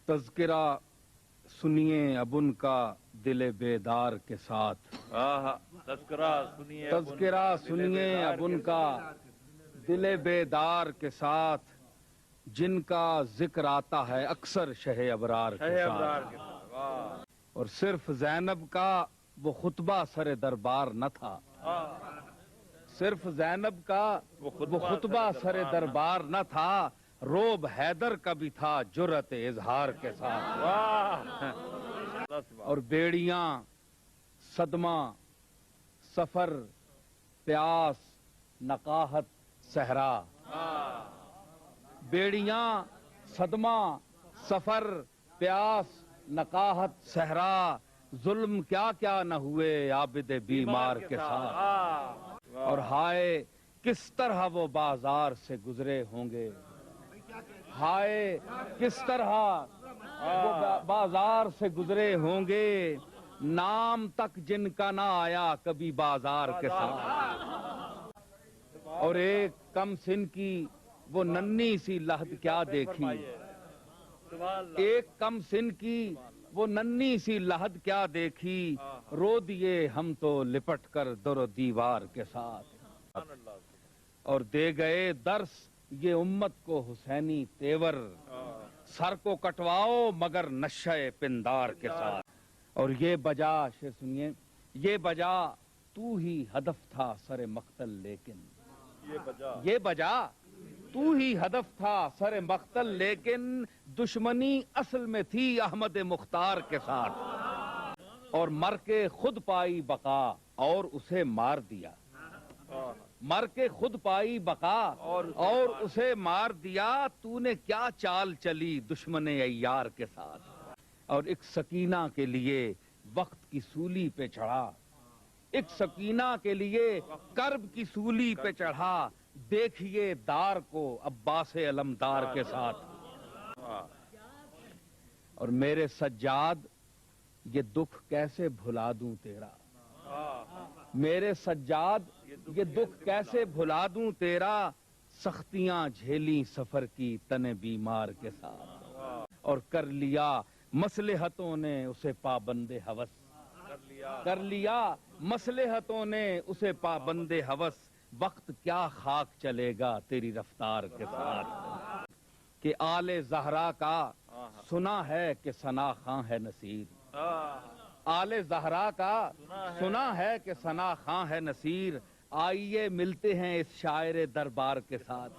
تذکرہ سنیے اب ان کا دل بیدار کے ساتھ، تذکرہ سنیے اب ان کا دل بیدار کے ساتھ، جن کا ذکر آتا ہے اکثر شہ ابرار کے ساتھ۔ اور صرف زینب کا وہ خطبہ سر دربار نہ تھا، صرف زینب کا وہ خطبہ سر دربار نہ تھا، روب حیدر کا بھی تھا جرأت اظہار کے ساتھ۔ اور بیڑیاں، صدمہ، سفر، پیاس، نقاہت، صحرا، بیڑیاں، صدمہ، سفر، پیاس، نقاہت، صحرا، ظلم کیا کیا نہ ہوئے عابد بیمار کے ساتھ۔ اور ہائے کس طرح وہ بازار سے گزرے ہوں گے، ہائے کس طرح وہ بازار سے گزرے ہوں گے، نام تک جن کا نہ آیا کبھی بازار کے ساتھ۔ اور ایک کم سن کی وہ ننھی سی لحد کیا دیکھی، ایک کم سن کی وہ ننھی سی لحد کیا دیکھی، رو دیے ہم تو لپٹ کر در و دیوار کے ساتھ۔ اور دے گئے درس یہ امت کو حسینی تیور، سر کو کٹواؤ مگر نشہ پندار کے ساتھ۔ اور یہ بجا، شعر سنیے، یہ بجا تو ہی ہدف تھا سر مقتل، لیکن یہ بجا تو ہی ہدف تھا سر مقتل، لیکن دشمنی اصل میں تھی احمد مختار کے ساتھ۔ اور مر کے خود پائی بقا اور اسے مار دیا، مر کے خود پائی بقا اور اسے مار دیا، تو نے کیا چال چلی دشمن عیار کے ساتھ۔ اور ایک سکینہ کے لیے وقت کی سولی پہ چڑھا، ایک سکینہ کے لیے کرب کی سولی پہ چڑھا، دیکھیے دار کو عباس علمدار کے ساتھ۔ اور میرے سجاد یہ دکھ کیسے بھلا دوں تیرا، میرے سجاد یہ دکھ کیسے بھلا دوں تیرا، سختیاں جھیلی سفر کی تن بیمار کے ساتھ۔ اور کر لیا مصلحتوں نے اسے پابند ہوس، کر لیا مصلحتوں نے اسے پابند ہوس، وقت کیا خاک چلے گا تیری رفتار کے ساتھ۔ کہ آل زہرا کا سنا ہے کہ ثنا خاں ہے نصیر، آل زہرا کا سنا ہے کہ ثنا خاں ہے نصیر، آئیے ملتے ہیں اس شاعر دربار کے ساتھ۔